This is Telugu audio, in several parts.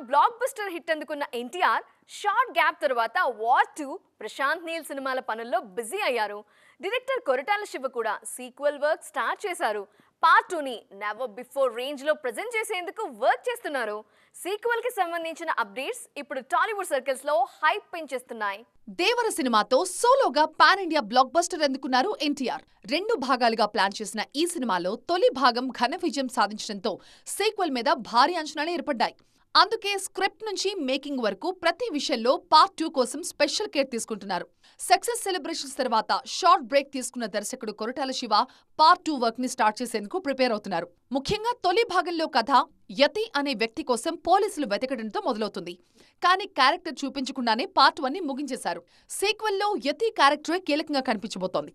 బ్లాక్ బస్టర్ హిట్ అందుకున్న ఎన్టీఆర్ షార్ట్ గ్యాప్ తర్వాత వార్ 2 ప్రశాంత్ నీల్ సినిమాల పనుల్లో బిజీ అయ్యారు. డైరెక్టర్ కొరటాల శివ కూడా సీక్వెల్ వర్క్ స్టార్ట్ చేశారు. పార్ట్ 2ని నెవర్ బిఫోర్ రేంజ్ లో ప్రెజెంట్ చేసేందుకు వర్క్ చేస్తున్నారు. సీక్వెల్ కి సంబంధించిన అప్డేట్స్ ఇప్పుడు టాలీవుడ్ సర్కిల్స్ లో హైప్ పెంచేస్తున్నాయి. దేవర సినిమాతో సోలోగా పాన్ ఇండియా బ్లాక్ బస్టర్ అందుకున్నారు ఎన్టీఆర్. 2 భాగాలుగా ప్లాన్ చేసిన ఈ సినిమాలో తొలి భాగం ఘన విజయం సాధించడంతో సీక్వెల్ మీద భారీ అంచనాలు ఏర్పడ్డాయి. అందుకే స్క్రిప్ట్ నుంచి మేకింగ్ వరకు ప్రతి విషయంలో పార్ట్ 2 కోసం స్పెషల్ కేర్ తీసుకుంటున్నారు. సక్సెస్ సెలబ్రేషన్స్ తర్వాత షార్ట్ బ్రేక్ తీసుకున్న దర్శకుడు కొరటాల శివ పార్ట్ 2 వర్క్ ని స్టార్ట్ చేసేందుకు ప్రిపేర్ అవుతున్నారు. ముఖ్యంగా తొలి భాగంలో కథ యతి అనే వ్యక్తి కోసం పోలీసులు వెతకడంతో మొదలవుతుంది. కానీ క్యారెక్టర్ చూపించకుండానే పార్ట్ 1ని ముగించేశారు. సీక్వెల్లో యతి క్యారెక్టరే కీలకంగా కనిపించబోతోంది.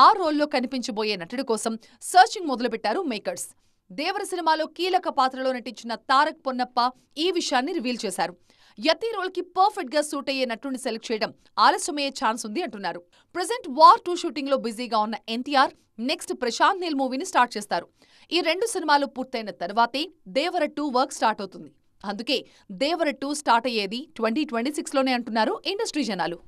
ఆ రోల్లో కనిపించబోయే నటుడి కోసం సర్చింగ్ మొదలుపెట్టారు మేకర్స్. దేవర సినిమాలో కీలక పాత్రలో నటించిన తారక్ పొన్నప్ప ఈ విషయాన్ని రివీల్ చేశారు. యతి రోల్ కి పర్ఫెక్ట్ గా సూట్ అయ్యే నటుడిని సెలెక్ట్ చేయడం ఆలస్యమయ్యే ఛాన్స్ ఉంది అంటున్నారు. ప్రెజెంట్ వార్ 2 షూటింగ్ లో బిజీగా ఉన్న ఎన్టీఆర్ నెక్స్ట్ ప్రశాంత్ నీల్ మూవీని స్టార్ట్ చేస్తారు. ఈ 2 సినిమాలు పూర్తయిన తర్వాతే దేవర 2 వర్క్ స్టార్ట్ అవుతుంది. అందుకే దేవర 2 స్టార్ట్ అయ్యేది 2026లోనే అంటున్నారు ఇండస్ట్రీ జనాలు.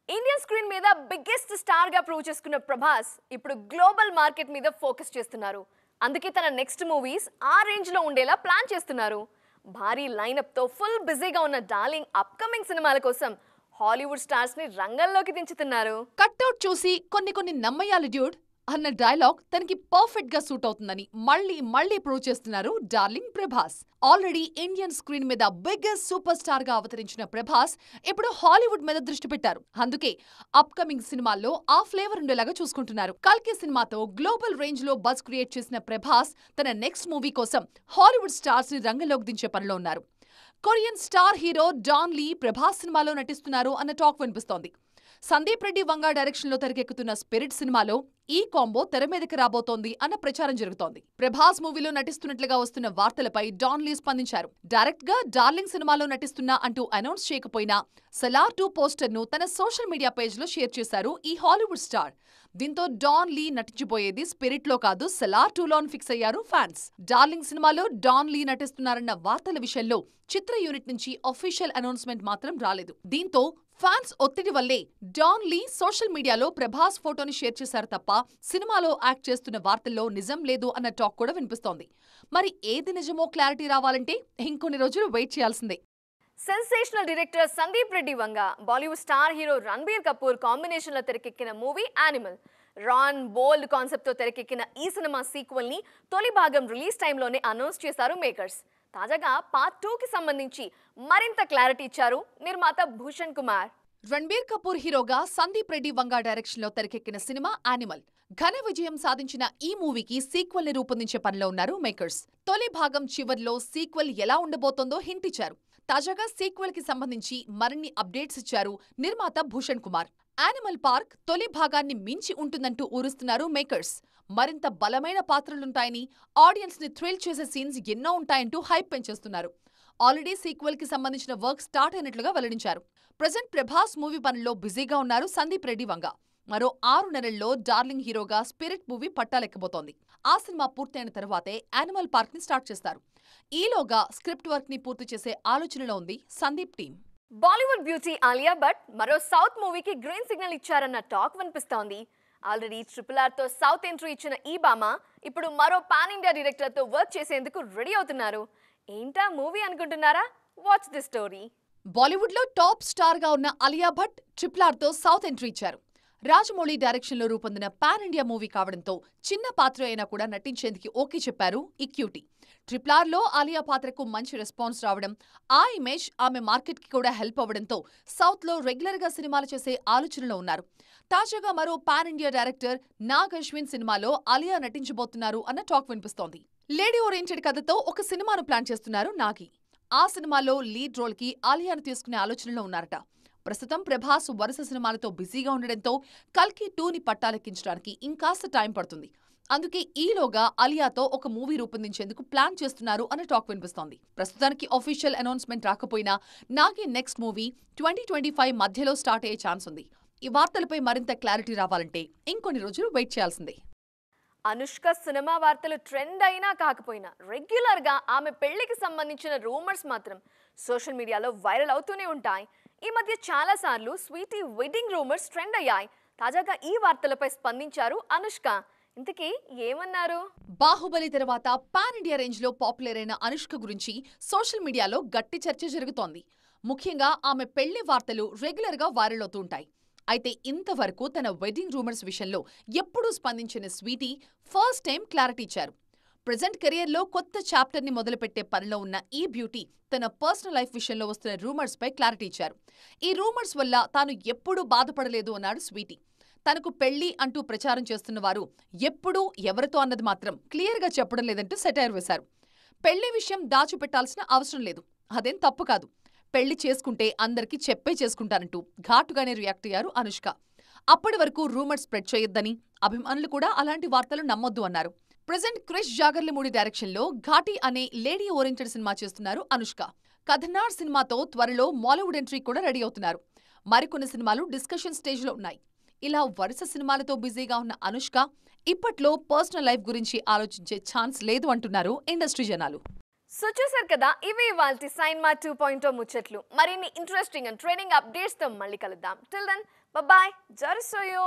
ఇండియన్ స్క్రీన్ మీద బిగ్గెస్ట్ స్టార్ గా ప్రూవ్ చేసుకున్న ప్రభాస్ ఇప్పుడు గ్లోబల్ మార్కెట్ మీద ఫోకస్ చేస్తున్నారు. అందుకే తన నెక్స్ట్ మూవీస్ ఆ రేంజ్ లో ఉండేలా ప్లాన్ చేస్తున్నారు. భారీ లైనప్ తో ఫుల్ బిజీగా ఉన్న డార్లింగ్ అప్కమింగ్ సినిమాల కోసం హాలీవుడ్ స్టార్స్ ని రంగంలోకి దించుతున్నారు. కట్అవుట్ చూసి కొన్ని నమ్మయాలు డ్యూడ్ అన్న డైలాగ్ తనకి పర్ఫెక్ట్ గా సూట్ అవుతుందని మళ్ళీ ప్రూవ్ చేస్తున్నారు darling Prabhas. Already Indian screen మీద బిగ్గెస్ట్ సూపర్ స్టార్ గా అవతరించిన ప్రభాస్ ఇప్పుడు హాలీవుడ్ మీద దృష్టి పెట్టారు. అందుకే అప్కమింగ్ సినిమాల్లో ఆ ఫ్లేవర్ ఉండేలాగా చూసుకుంటున్నారు. కల్కి సినిమాతో గ్లోబల్ రేంజ్ లో బజ్ క్రియేట్ చేసిన ప్రభాస్ తన నెక్స్ట్ మూవీ కోసం హాలీవుడ్ స్టార్స్ ని రంగంలోకి దించే పనిలో ఉన్నారు. Korean star hero Don Lee Prabhas సినిమాలో నటిస్తున్నారు అన్న టాక్ వినిపిస్తోంది. సందీప్ రెడ్డి వంగా డైరెక్షన్ లో తెరకెక్కుతున్న స్పిరిట్ సినిమాలో ఈ కాంబో తెర మీదకి రాబోతోంది అన్న ప్రచారం జరుగుతోంది. ప్రభాస్ మూవీలో నటిస్తున్నట్లుగా వస్తున్న వార్తలపై డాన్ లీ స్పందించారు. డైరెక్ట్ గా డార్లింగ్ సినిమాలో నటిస్తున్నా అంటూ అనౌన్స్ చేయకపోయినా సలార్ 2 పోస్టర్ ను తన సోషల్ మీడియా పేజ్ లో షేర్ చేశారు ఈ హాలీవుడ్ స్టార్. దీంతో డాన్ లీ నటించబోయేది స్పిరిట్ లో కాదు సలార్ 2లో ఫిక్స్ అయ్యారు ఫ్యాన్స్. డార్లింగ్ సినిమాలో డాన్ లీ నటిస్తున్నారన్న వార్తల విషయంలో చిత్ర యూనిట్ నుంచి అఫీషియల్ అనౌన్స్మెంట్ మాత్రం రాలేదు. దీంతో ఫ్యాన్స్ ఒత్తిడి వల్లే డాన్ లీ సోషల్ మీడియాలో ప్రభాస్ ఫోటోని షేర్ చేశారు తప్ప సినిమాలో యాక్ట్ చేస్తున్న వార్తల్లో నిజం లేదు అన్న టాక్ కూడా వినిపిస్తోంది. మరి ఏది నిజమో క్లారిటీ రావాలంటే ఇంకొన్ని రోజులు వెయిట్ చేయాల్సిందే. Sensational director Sandeep Reddy Vanga Bollywood star hero Ranbir Kapoor combination లో తెరకెక్కిన movie Animal. Raw bold concept తో తెరకెక్కిన ఈ సినిమా సీక్వెల్ ని తొలి భాగం రిలీజ్ టైంలోనే అనౌన్స్ చేశారు మేకర్స్. తాజాగా పార్ట్ 2 కి సంబంధించి మరింత క్లారిటీ ఇచ్చారు నిర్మాత భూషణ్ కుమార్. రణబీర్ కపూర్ హీరోగా సందీప్ రెడ్డి వంగా డైరెక్షన్ లో తెరకెక్కిన సినిమా యానిమల్. ఘన విజయం సాధించిన ఈ మూవీకి సీక్వెల్ ని రూపొందించే పనిలో ఉన్నారు మేకర్స్. తొలి భాగం చివర్లో సీక్వెల్ ఎలా ఉండబోతోందో హింట్ ఇచ్చారు. తాజాగా సీక్వెల్ కి సంబంధించి మరిన్ని అప్డేట్స్ ఇచ్చారు నిర్మాత భూషణ్ కుమార్. యానిమల్ పార్క్ తొలి భాగాన్ని మించి ఉంటుందంటూ ఊరుస్తున్నారు మేకర్స్. మరింత బలమైన పాత్రలుంటాయని, ఆడియన్స్ ని థ్రిల్ చేసే సీన్స్ ఎన్నో ఉంటాయంటూ హైప్ పెంచేస్తున్నారు. ఆల్రెడీ సీక్వెల్ కి సంబంధించిన వర్క్ స్టార్ట్ అయినట్లుగా వెల్లడించారు. ప్రెజెంట్ ప్రభాస్ మూవీ పనుల్లో బిజీగా ఉన్నారు సందీప్ రెడ్డి వంగ. మరో 6 నెలల్లో డార్లింగ్ హీరోగా స్పిరిట్ మూవీ పట్టాలెక్కబోతోంది. ఆ సినిమా పూర్తయిన తర్వాతే యానిమల్ పార్క్ ని స్టార్ట్ చేస్తారు. ఈలోగా స్క్రిప్ట్ వర్క్ ని పూర్తి చేసే ఆలోచనలో ఉంది సందీప్ టీం. బాలీవుడ్ బ్యూటీ ఆలియా భట్ మరో సౌత్ మూవీకి గ్రీన్ సిగ్నల్ ఇచ్చారన్న టాక్ వినిపిస్తోంది. ఆల్రెడీ RRR తో సౌత్ ఎంట్రీ ఇచ్చిన ఈ భామ ఇప్పుడు మరో పాన్ ఇండియా డైరెక్టర్ తో వర్క్ చేసేందుకు రెడీ అవుతున్నారు. ఏంటా మూవీ అనుకుంటున్నారా? Watch the story. బాలీవుడ్ లో టాప్ స్టార్ గా ఉన్న ఆలియా భట్ RRR తో సౌత్ ఎంట్రీ ఇచ్చారు. రాజమౌళి డైరెక్షన్ లో రూపొందిన పాన్ ఇండియా మూవీ కావడంతో చిన్న పాత్ర అయినా కూడా నటించేందుకు ఓకే చెప్పారు ఈ క్యూటీ. RRR లో ఆలియా పాత్రకు మంచి రెస్పాన్స్ రావడం, ఆ ఇమేజ్ ఆమె మార్కెట్ కి కూడా హెల్ప్ అవ్వడంతో సౌత్ లో రెగ్యులర్ గా సినిమాలు చేసే ఆలోచనలో ఉన్నారు. తాజాగా మరో pan India director Nag Ashwin సినిమాలో ఆలియా నటించబోతున్నారు అన్న టాక్ వినిపిస్తోంది. లేడీ ఓరియంటెడ్ కథతో ఒక సినిమాను ప్లాన్ చేస్తున్నారు నాగి. ఆ సినిమాలో లీడ్ రోల్ కి ఆలియాను తీసుకునే ఆలోచనలో ఉన్నారట. ప్రస్తుతం ప్రభాస్ వరుస సినిమాలతో బిజీగా ఉండడంతో కల్కి 2ని పట్టాలెక్కించడానికి ఇంకాస్త టైం పడుతుంది. అందుకే ఈలోగా ఆలియాతో ఒక మూవీ రూపొందించేందుకు ప్లాన్ చేస్తున్నారు అన్న టాక్ వినిపిస్తోంది. ప్రస్తుతానికి అఫీషియల్ అనౌన్స్మెంట్ రాకపోయినా నాగి నెక్స్ట్ మూవీ 2025 మధ్యలో స్టార్ట్ అయ్యే ఛాన్స్ ఉంది. ఈ వార్తలపై మరింత క్లారిటీ రావాలంటే ఇంకొన్ని రోజులు వెయిట్ చేయాల్సిందే. అనుష్క సినిమా వార్తలు ట్రెండ్ అయినా కాకపోయినా రెగ్యులర్గా ఆమె పెళ్లికి సంబంధించిన రూమర్స్ మాత్రం సోషల్ మీడియాలో వైరల్ అవుతూనే ఉంటాయి. ఈ మధ్య చాలాసార్లు స్వీటీ వెడ్డింగ్ రూమర్స్ ట్రెండ్ అయ్యాయి. తాజాగా ఈ వార్తలపై స్పందించారు అనుష్క. ఇంతకీ ఏమన్నారు? బాహుబలి తర్వాత పాన్ ఇండియా రేంజ్ లో పాపులర్ అయిన అనుష్క గురించి సోషల్ మీడియాలో గట్టి చర్చ జరుగుతోంది. ముఖ్యంగా ఆమె పెళ్లి వార్తలు రెగ్యులర్ గా వైరల్ అవుతూ ఉంటాయి. అయితే ఇంతవరకు తన వెడ్డింగ్ రూమర్స్ విషయంలో ఎప్పుడూ స్పందించిన స్వీటీ ఫస్ట్ టైం క్లారిటీ ఇచ్చారు. ప్రెజెంట్ కెరియర్లో కొత్త చాప్టర్ ని మొదలుపెట్టే పనిలో ఉన్న ఈ బ్యూటీ తన పర్సనల్ లైఫ్ విషయంలో వస్తున్న రూమర్స్ పై క్లారిటీ ఇచ్చారు. ఈ రూమర్స్ వల్ల తాను ఎప్పుడూ బాధపడలేదు అన్నాడు స్వీటీ. తనకు పెళ్లి అంటూ ప్రచారం చేస్తున్న వారు ఎప్పుడూ ఎవరితో అన్నది మాత్రం క్లియర్ గా చెప్పడం లేదంటూ సెటైర్ వేశారు. పెళ్లి విషయం దాచిపెట్టాల్సిన అవసరం లేదు, అదేం తప్పు కాదు. పెళ్లి చేసుకుంటే అందరికీ చెప్పే చేసుకుంటానంటూ ఘాటుగానే రియాక్ట్ అయ్యారు అనుష్క. అప్పటి వరకు రూమర్స్ స్ప్రెడ్ చేయొద్దని, అభిమానులు కూడా అలాంటి వార్తలు నమ్మొద్దు అన్నారు. ప్రెజెంట్ క్రిష్ జాగర్లమూడి డైరెక్షన్ లో ఘాటి అనే లేడీ ఓరియంటెడ్ సినిమా చేస్తున్నారు అనుష్క. కథనార్ సినిమాతో త్వరలో మాలీవుడ్ ఎంట్రీ కూడా రెడీ అవుతున్నారు. మరికొన్ని సినిమాలు డిస్కషన్ స్టేజ్ లో ఉన్నాయి. ఇలా వరుస సినిమాలతో బిజీగా ఉన్న అనుష్క ఇప్పట్లో పర్సనల్ లైఫ్ గురించి ఆలోచించే ఛాన్స్ లేదు అంటున్నారు ఇండస్ట్రీ జనాలు. సో చూసారు కదా, ఇవి ఇవాల్టి సైన్మా 2.0 ముచ్చట్లు. మరిన్ని ఇంట్రెస్టింగ్ అండ్ ట్రెండింగ్ అప్డేట్స్ తో మళ్ళీ కలుద్దాం. Till then bye, జరుసోయో.